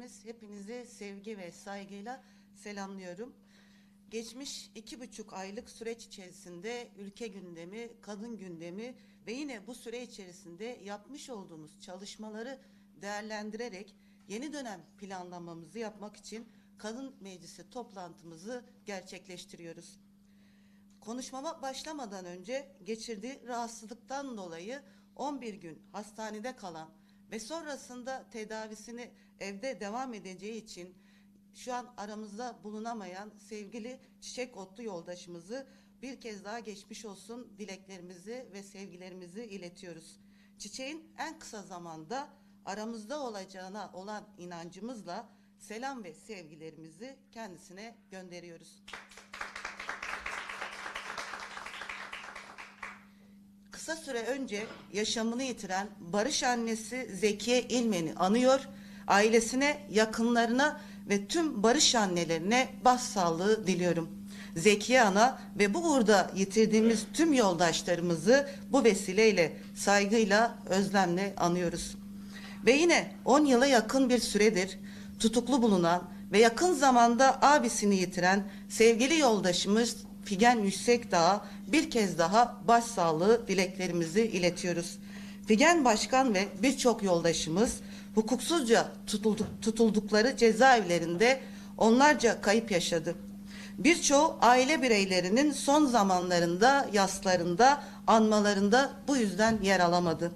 izleyicilerimiz, hepinizi sevgi ve saygıyla selamlıyorum. Geçmiş 2,5 aylık süreç içerisinde ülke gündemi, kadın gündemi ve yine bu süre içerisinde yapmış olduğumuz çalışmaları değerlendirerek yeni dönem planlamamızı yapmak için Kadın Meclisi toplantımızı gerçekleştiriyoruz. Konuşmama başlamadan önce geçirdiği rahatsızlıktan dolayı 11 gün hastanede kalan ve sonrasında tedavisini evde devam edeceği için şu an aramızda bulunamayan sevgili Çiçek Otlu yoldaşımızı bir kez daha geçmiş olsun dileklerimizi ve sevgilerimizi iletiyoruz. Çiçek'in en kısa zamanda aramızda olacağına olan inancımızla selam ve sevgilerimizi kendisine gönderiyoruz. Kısa süre önce yaşamını yitiren Barış annesi Zekiye İlmen'i anıyor, ailesine, yakınlarına ve tüm Barış annelerine başsağlığı diliyorum. Zekiye ana ve bu uğurda yitirdiğimiz tüm yoldaşlarımızı bu vesileyle saygıyla, özlemle anıyoruz. Ve yine 10 yıla yakın bir süredir tutuklu bulunan ve yakın zamanda abisini yitiren sevgili yoldaşımız Figen Yüksekdağ'a bir kez daha başsağlığı dileklerimizi iletiyoruz. Figen Başkan ve birçok yoldaşımız hukuksuzca tutuldukları cezaevlerinde onlarca kayıp yaşadı. Birçoğu aile bireylerinin son zamanlarında yaslarında, anmalarında bu yüzden yer alamadı.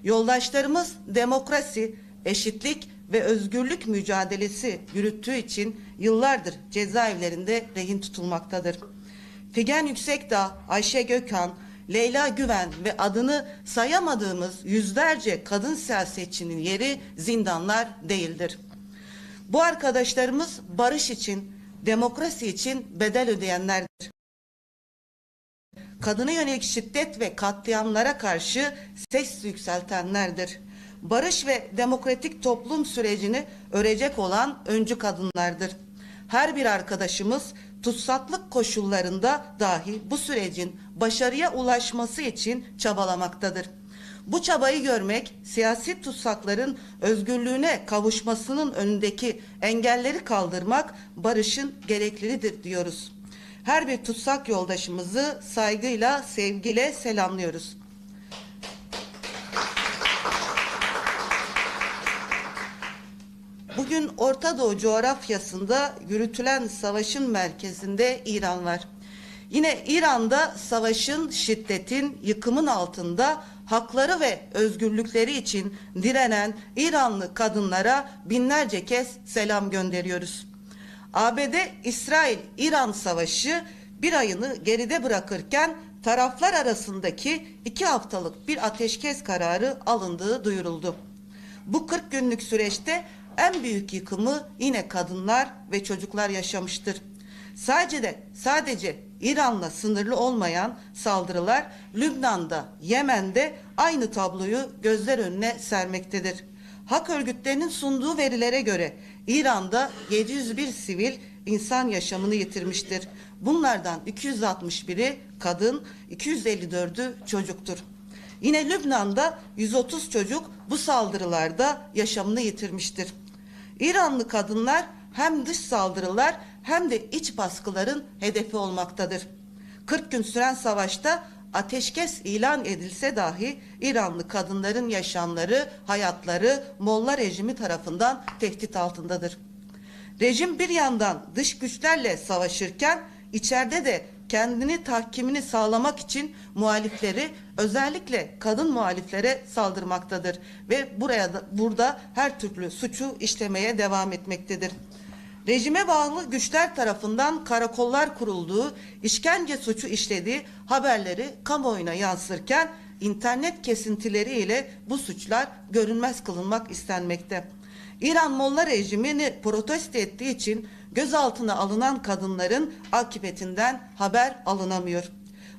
Yoldaşlarımız demokrasi, eşitlik ve özgürlük mücadelesi yürüttüğü için yıllardır cezaevlerinde rehin tutulmaktadır. Figen Yüksekdağ, Ayşe Gökhan, Leyla Güven ve adını sayamadığımız yüzlerce kadın siyasetçinin yeri zindanlar değildir. Bu arkadaşlarımız barış için, demokrasi için bedel ödeyenlerdir. Kadına yönelik şiddet ve katliamlara karşı ses yükseltenlerdir. Barış ve demokratik toplum sürecini örecek olan öncü kadınlardır. Her bir arkadaşımız tutsaklık koşullarında dahi bu sürecin başarıya ulaşması için çabalamaktadır. Bu çabayı görmek, siyasi tutsakların özgürlüğüne kavuşmasının önündeki engelleri kaldırmak barışın gereklilidir diyoruz. Her bir tutsak yoldaşımızı saygıyla, sevgiyle selamlıyoruz. Bugün Orta Doğu coğrafyasında yürütülen savaşın merkezinde İran var. Yine İran'da savaşın, şiddetin, yıkımın altında hakları ve özgürlükleri için direnen İranlı kadınlara binlerce kez selam gönderiyoruz. ABD-İsrail-İran savaşı bir ayını geride bırakırken taraflar arasındaki 2 haftalık bir ateşkes kararı alındığı duyuruldu. Bu 40 günlük süreçte en büyük yıkımı yine kadınlar ve çocuklar yaşamıştır. Sadece İran'la sınırlı olmayan saldırılar Lübnan'da, Yemen'de aynı tabloyu gözler önüne sermektedir. Hak örgütlerinin sunduğu verilere göre İran'da 701 sivil insan yaşamını yitirmiştir. Bunlardan 261'i kadın, 254'ü çocuktur. Yine Lübnan'da 130 çocuk bu saldırılarda yaşamını yitirmiştir. İranlı kadınlar hem dış saldırılar hem de iç baskıların hedefi olmaktadır. 40 gün süren savaşta ateşkes ilan edilse dahi İranlı kadınların yaşamları, hayatları Molla rejimi tarafından tehdit altındadır. Rejim bir yandan dış güçlerle savaşırken içeride de kendini tahkimini sağlamak için muhalifleri, özellikle kadın muhaliflere saldırmaktadır ve burada her türlü suçu işlemeye devam etmektedir. Rejime bağlı güçler tarafından karakollar kurulduğu, işkence suçu işlediği haberleri kamuoyuna yansırken internet kesintileriyle bu suçlar görünmez kılınmak istenmekte. İran Molla rejimini protesto ettiği için gözaltına alınan kadınların akıbetinden haber alınamıyor.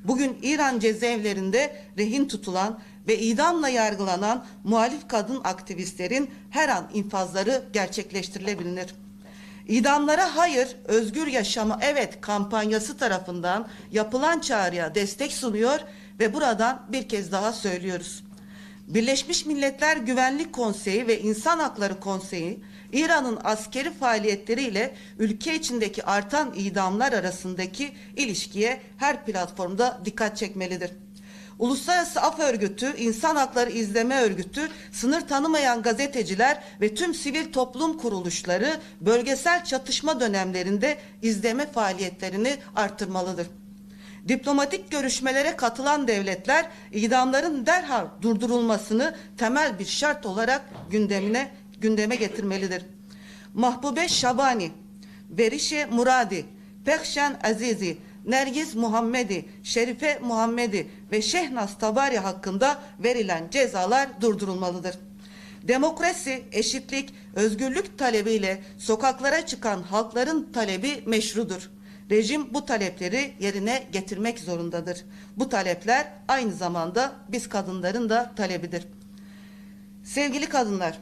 Bugün İran cezaevlerinde rehin tutulan ve idamla yargılanan muhalif kadın aktivistlerin her an infazları gerçekleştirilebilir. İdamlara hayır, özgür yaşama evet kampanyası tarafından yapılan çağrıya destek sunuyor ve buradan bir kez daha söylüyoruz. Birleşmiş Milletler Güvenlik Konseyi ve İnsan Hakları Konseyi İran'ın askeri faaliyetleriyle ülke içindeki artan idamlar arasındaki ilişkiye her platformda dikkat çekmelidir. Uluslararası Af Örgütü, İnsan Hakları İzleme Örgütü, sınır tanımayan gazeteciler ve tüm sivil toplum kuruluşları bölgesel çatışma dönemlerinde izleme faaliyetlerini artırmalıdır. Diplomatik görüşmelere katılan devletler idamların derhal durdurulmasını temel bir şart olarak gündeme getirmelidir. Mahbube Şabani, Berişe Muradi, Pekşen Azizi, Nergiz Muhammedi, Şerife Muhammedi ve Şehnaz Tabari hakkında verilen cezalar durdurulmalıdır. Demokrasi, eşitlik, özgürlük talebiyle sokaklara çıkan halkların talebi meşrudur. Rejim bu talepleri yerine getirmek zorundadır. Bu talepler aynı zamanda biz kadınların da talebidir. Sevgili kadınlar,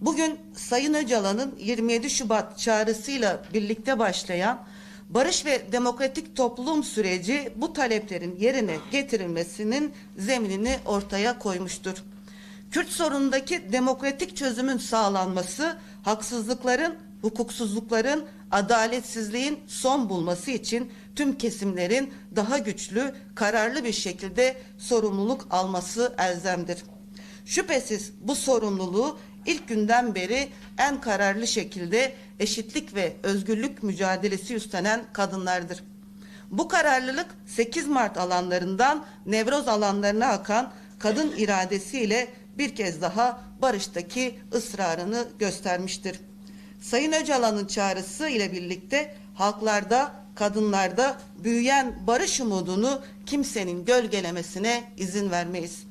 bugün Sayın Öcalan'ın 27 Şubat çağrısıyla birlikte başlayan barış ve demokratik toplum süreci bu taleplerin yerine getirilmesinin zeminini ortaya koymuştur. Kürt sorunundaki demokratik çözümün sağlanması, haksızlıkların, hukuksuzlukların, adaletsizliğin son bulması için tüm kesimlerin daha güçlü, kararlı bir şekilde sorumluluk alması elzemdir. Şüphesiz bu sorumluluğu ilk günden beri en kararlı şekilde eşitlik ve özgürlük mücadelesi üstlenen kadınlardır. Bu kararlılık 8 Mart alanlarından Nevroz alanlarına akan kadın iradesiyle bir kez daha barıştaki ısrarını göstermiştir. Sayın Öcalan'ın çağrısı ile birlikte halklarda, kadınlarda büyüyen barış umudunu kimsenin gölgelemesine izin vermeyiz.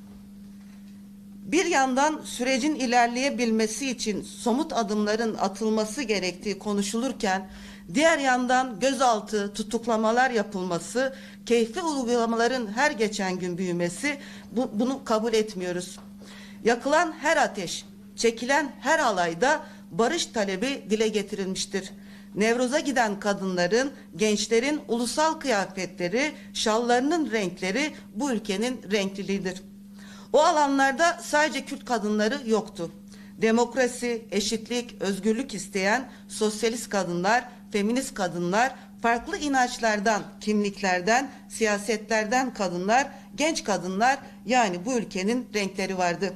Bir yandan sürecin ilerleyebilmesi için somut adımların atılması gerektiği konuşulurken, diğer yandan gözaltı, tutuklamalar yapılması, keyfi uygulamaların her geçen gün büyümesi, bunu kabul etmiyoruz. Yakılan her ateş, çekilen her alayda barış talebi dile getirilmiştir. Nevruz'a giden kadınların, gençlerin ulusal kıyafetleri, şallarının renkleri bu ülkenin renkliliğidir. O alanlarda sadece Kürt kadınları yoktu. Demokrasi, eşitlik, özgürlük isteyen sosyalist kadınlar, feminist kadınlar, farklı inançlardan, kimliklerden, siyasetlerden kadınlar, genç kadınlar, yani bu ülkenin renkleri vardı.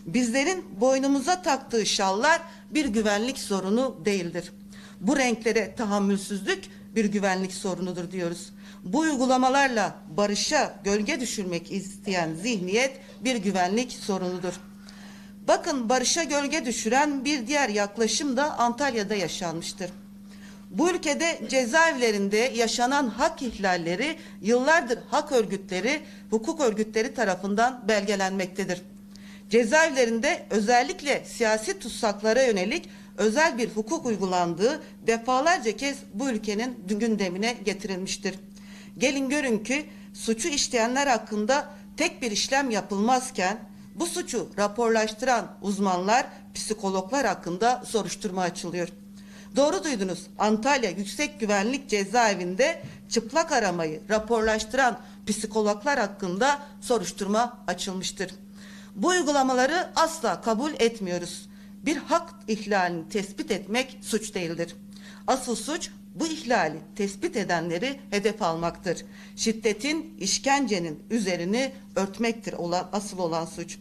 Bizlerin boynumuza taktığı şallar bir güvenlik sorunu değildir. Bu renklere tahammülsüzlük bir güvenlik sorunudur diyoruz. Bu uygulamalarla barışa gölge düşürmek isteyen zihniyet bir güvenlik sorunudur. Bakın, barışa gölge düşüren bir diğer yaklaşım da Antalya'da yaşanmıştır. Bu ülkede cezaevlerinde yaşanan hak ihlalleri yıllardır hak örgütleri, hukuk örgütleri tarafından belgelenmektedir. Cezaevlerinde özellikle siyasi tutsaklara yönelik özel bir hukuk uygulandığı defalarca kez bu ülkenin gündemine getirilmiştir. Gelin görün ki suçu işleyenler hakkında tek bir işlem yapılmazken bu suçu raporlaştıran uzmanlar, psikologlar hakkında soruşturma açılıyor. Doğru duydunuz. Antalya Yüksek Güvenlik Cezaevinde çıplak aramayı raporlaştıran psikologlar hakkında soruşturma açılmıştır. Bu uygulamaları asla kabul etmiyoruz. Bir hak ihlalini tespit etmek suç değildir. Asıl suç bu ihlali tespit edenleri hedef almaktır. Şiddetin, işkencenin üzerini örtmektir asıl olan suç.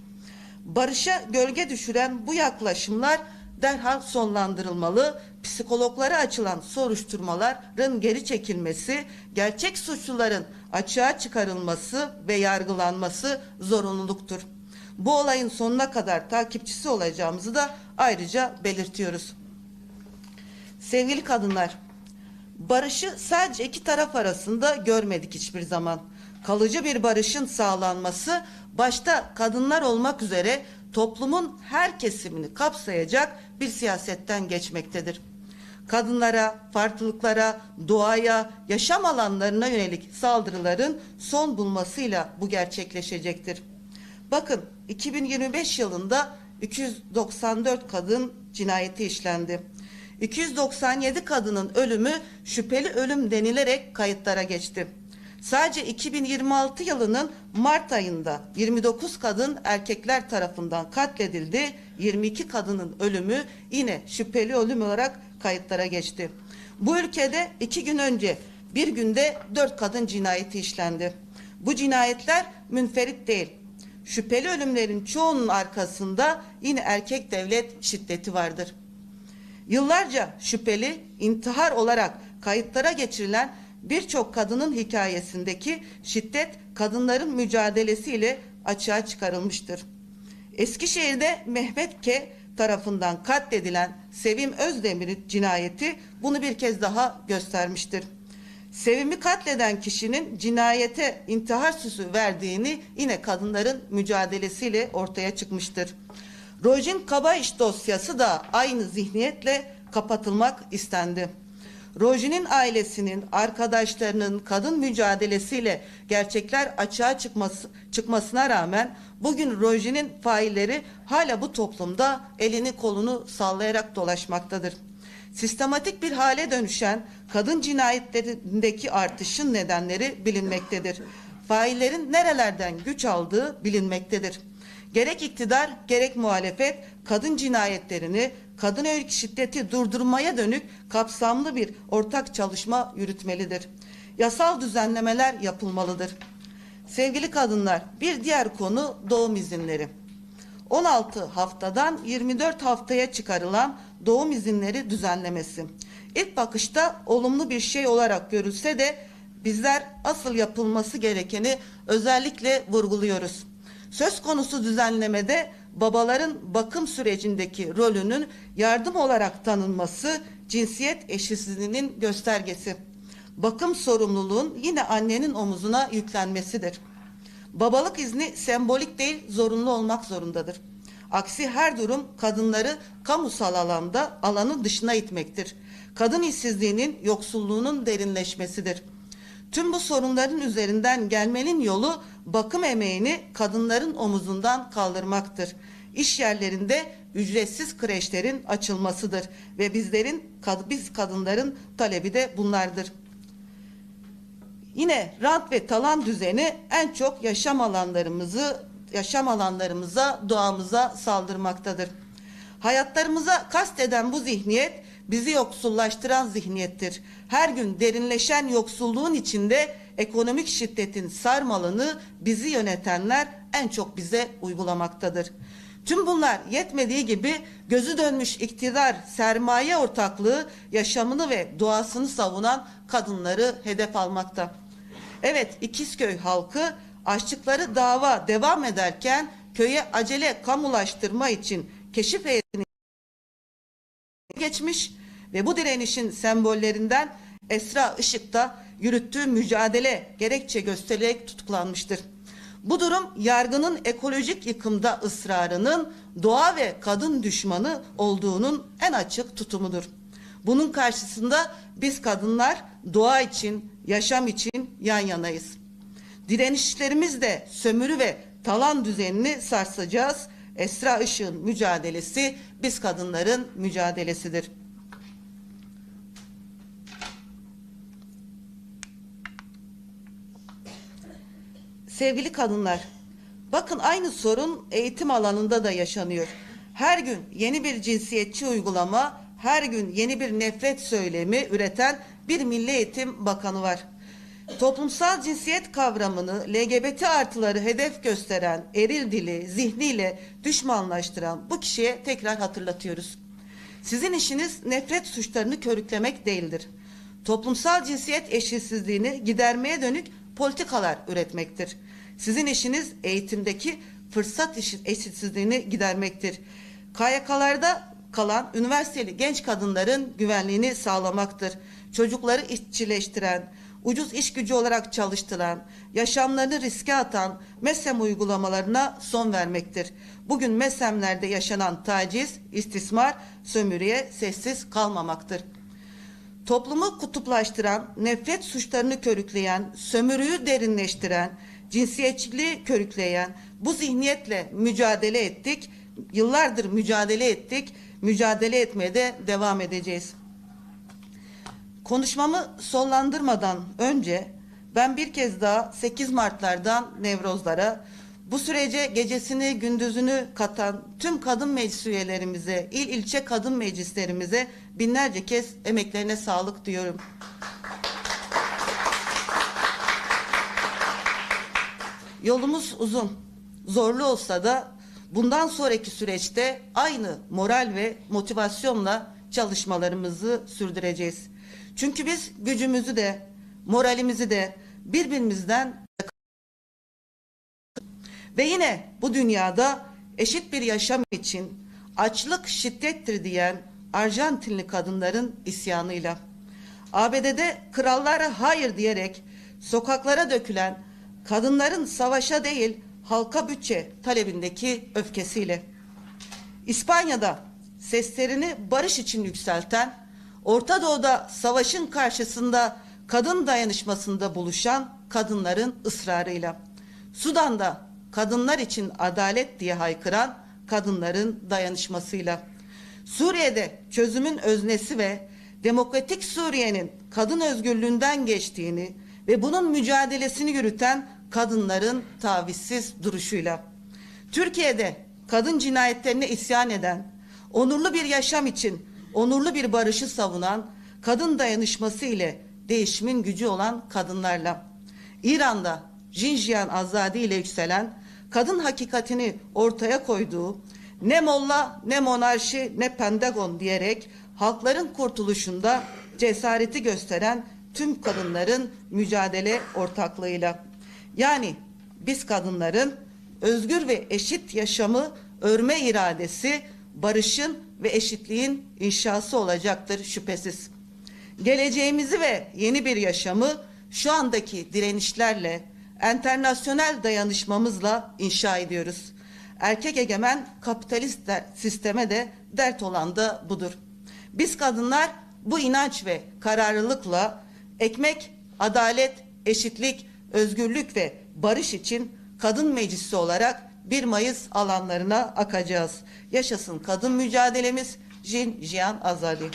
Barışa gölge düşüren bu yaklaşımlar derhal sonlandırılmalı. Psikologlara açılan soruşturmaların geri çekilmesi, gerçek suçluların açığa çıkarılması ve yargılanması zorunluluktur. Bu olayın sonuna kadar takipçisi olacağımızı da ayrıca belirtiyoruz. Sevgili kadınlar, barışı sadece iki taraf arasında görmedik hiçbir zaman. Kalıcı bir barışın sağlanması, başta kadınlar olmak üzere toplumun her kesimini kapsayacak bir siyasetten geçmektedir. Kadınlara, farklılıklara, doğaya, yaşam alanlarına yönelik saldırıların son bulmasıyla bu gerçekleşecektir. Bakın, 2025 yılında 294 kadın cinayeti işlendi. 297 kadının ölümü şüpheli ölüm denilerek kayıtlara geçti. Sadece 2026 yılının Mart ayında 29 kadın erkekler tarafından katledildi 22 kadının ölümü yine şüpheli ölüm olarak kayıtlara geçti. Bu ülkede 2 gün önce bir günde 4 kadın cinayeti işlendi. Bu cinayetler münferit değil. Şüpheli ölümlerin çoğunun arkasında yine erkek devlet şiddeti vardır. Yıllarca şüpheli intihar olarak kayıtlara geçirilen birçok kadının hikayesindeki şiddet kadınların mücadelesiyle açığa çıkarılmıştır. Eskişehir'de Mehmet K. tarafından katledilen Sevim Özdemir'in cinayeti bunu bir kez daha göstermiştir. Sevim'i katleden kişinin cinayete intihar süsü verdiğini yine kadınların mücadelesiyle ortaya çıkmıştır. Rojin Kabayiş dosyası da aynı zihniyetle kapatılmak istendi. Rojin'in ailesinin, arkadaşlarının kadın mücadelesiyle gerçekler açığa çıkmasına rağmen bugün Rojin'in failleri hala bu toplumda elini kolunu sallayarak dolaşmaktadır. Sistematik bir hale dönüşen kadın cinayetlerindeki artışın nedenleri bilinmektedir. Faillerin nerelerden güç aldığı bilinmektedir. Gerek iktidar gerek muhalefet kadın cinayetlerini, kadın yönelik şiddeti durdurmaya dönük kapsamlı bir ortak çalışma yürütmelidir. Yasal düzenlemeler yapılmalıdır. Sevgili kadınlar, bir diğer konu doğum izinleri. 16 haftadan 24 haftaya çıkarılan doğum izinleri düzenlemesi. İlk bakışta olumlu bir şey olarak görülse de bizler asıl yapılması gerekeni özellikle vurguluyoruz. Söz konusu düzenlemede babaların bakım sürecindeki rolünün yardım olarak tanınması cinsiyet eşitsizliğinin göstergesi. Bakım sorumluluğun yine annenin omuzuna yüklenmesidir. Babalık izni sembolik değil, zorunlu olmak zorundadır. Aksi her durum kadınları kamusal alanda alanın dışına itmektir. Kadın işsizliğinin, yoksulluğunun derinleşmesidir. Tüm bu sorunların üzerinden gelmenin yolu bakım emeğini kadınların omuzundan kaldırmaktır. İş yerlerinde ücretsiz kreşlerin açılmasıdır ve biz kadınların talebi de bunlardır. Yine rant ve talan düzeni en çok yaşam alanlarımıza, doğamıza saldırmaktadır. Hayatlarımıza kasteden bu zihniyet bizi yoksullaştıran zihniyettir. Her gün derinleşen yoksulluğun içinde ekonomik şiddetin sarmalını bizi yönetenler en çok bize uygulamaktadır. Tüm bunlar yetmediği gibi gözü dönmüş iktidar, sermaye ortaklığı yaşamını ve doğasını savunan kadınları hedef almakta. Evet, İkizköy halkı açtıkları dava devam ederken köye acele kamulaştırma için keşif heyetini geçmiş ve bu direnişin sembollerinden Esra Işık'ta yürüttüğü mücadele gerekçe gösterilerek tutuklanmıştır. Bu durum yargının ekolojik yıkımda ısrarının doğa ve kadın düşmanı olduğunun en açık tutumudur. Bunun karşısında biz kadınlar doğa için, yaşam için yan yanayız. Direnişlerimizle sömürü ve talan düzenini sarsacağız. Esra Işık'ın mücadelesi biz kadınların mücadelesidir. Sevgili kadınlar, bakın aynı sorun eğitim alanında da yaşanıyor. Her gün yeni bir cinsiyetçi uygulama, her gün yeni bir nefret söylemi üreten bir Milli Eğitim Bakanı var. Toplumsal cinsiyet kavramını LGBT artıları hedef gösteren, eril dili, zihniyle düşmanlaştıran bu kişiye tekrar hatırlatıyoruz. Sizin işiniz nefret suçlarını körüklemek değildir. Toplumsal cinsiyet eşitsizliğini gidermeye dönük politikalar üretmektir. Sizin işiniz eğitimdeki fırsat eşitsizliğini gidermektir. KYK'larda kalan üniversiteli genç kadınların güvenliğini sağlamaktır. Çocukları işçileştiren, ucuz iş gücü olarak çalıştıran, yaşamlarını riske atan MESEM uygulamalarına son vermektir. Bugün MESEM'lerde yaşanan taciz, istismar, sömürüye sessiz kalmamaktır. Toplumu kutuplaştıran, nefret suçlarını körükleyen, sömürüyü derinleştiren, cinsiyetçiliği körükleyen bu zihniyetle mücadele ettik. Yıllardır mücadele ettik. Mücadele etmeye de devam edeceğiz. Konuşmamı sonlandırmadan önce ben bir kez daha 8 Mart'lardan Nevrozlara, Bu sürece gecesini gündüzünü katan tüm kadın meclis üyelerimize, il ilçe kadın meclislerimize binlerce kez emeklerine sağlık diyorum. Yolumuz uzun, zorlu olsa da bundan sonraki süreçte aynı moral ve motivasyonla çalışmalarımızı sürdüreceğiz. Çünkü biz gücümüzü de, moralimizi de birbirimizden ve yine bu dünyada eşit bir yaşam için açlık şiddettir diyen Arjantinli kadınların isyanıyla, ABD'de krallara hayır diyerek sokaklara dökülen kadınların savaşa değil halka bütçe talebindeki öfkesiyle, İspanya'da seslerini barış için yükselten, Orta Doğu'da savaşın karşısında kadın dayanışmasında buluşan kadınların ısrarıyla, Sudan'da kadınlar için adalet diye haykıran kadınların dayanışmasıyla, Suriye'de çözümün öznesi ve demokratik Suriye'nin kadın özgürlüğünden geçtiğini ve bunun mücadelesini yürüten kadınların tavizsiz duruşuyla, Türkiye'de kadın cinayetlerine isyan eden, onurlu bir yaşam için onurlu bir barışı savunan kadın dayanışması ile değişimin gücü olan kadınlarla, İran'da Jinjiyan Azadi ile yükselen kadın hakikatini ortaya koyduğu ne molla ne monarşi ne pentagon diyerek halkların kurtuluşunda cesareti gösteren tüm kadınların mücadele ortaklığıyla. Yani biz kadınların özgür ve eşit yaşamı örme iradesi barışın ve eşitliğin inşası olacaktır şüphesiz. Geleceğimizi ve yeni bir yaşamı şu andaki direnişlerle, enternasyonel dayanışmamızla inşa ediyoruz. Erkek egemen kapitalist sisteme de dert olan da budur. Biz kadınlar bu inanç ve kararlılıkla ekmek, adalet, eşitlik, özgürlük ve barış için kadın meclisi olarak 1 Mayıs alanlarına akacağız. Yaşasın kadın mücadelemiz. Jinjiyan Azadi.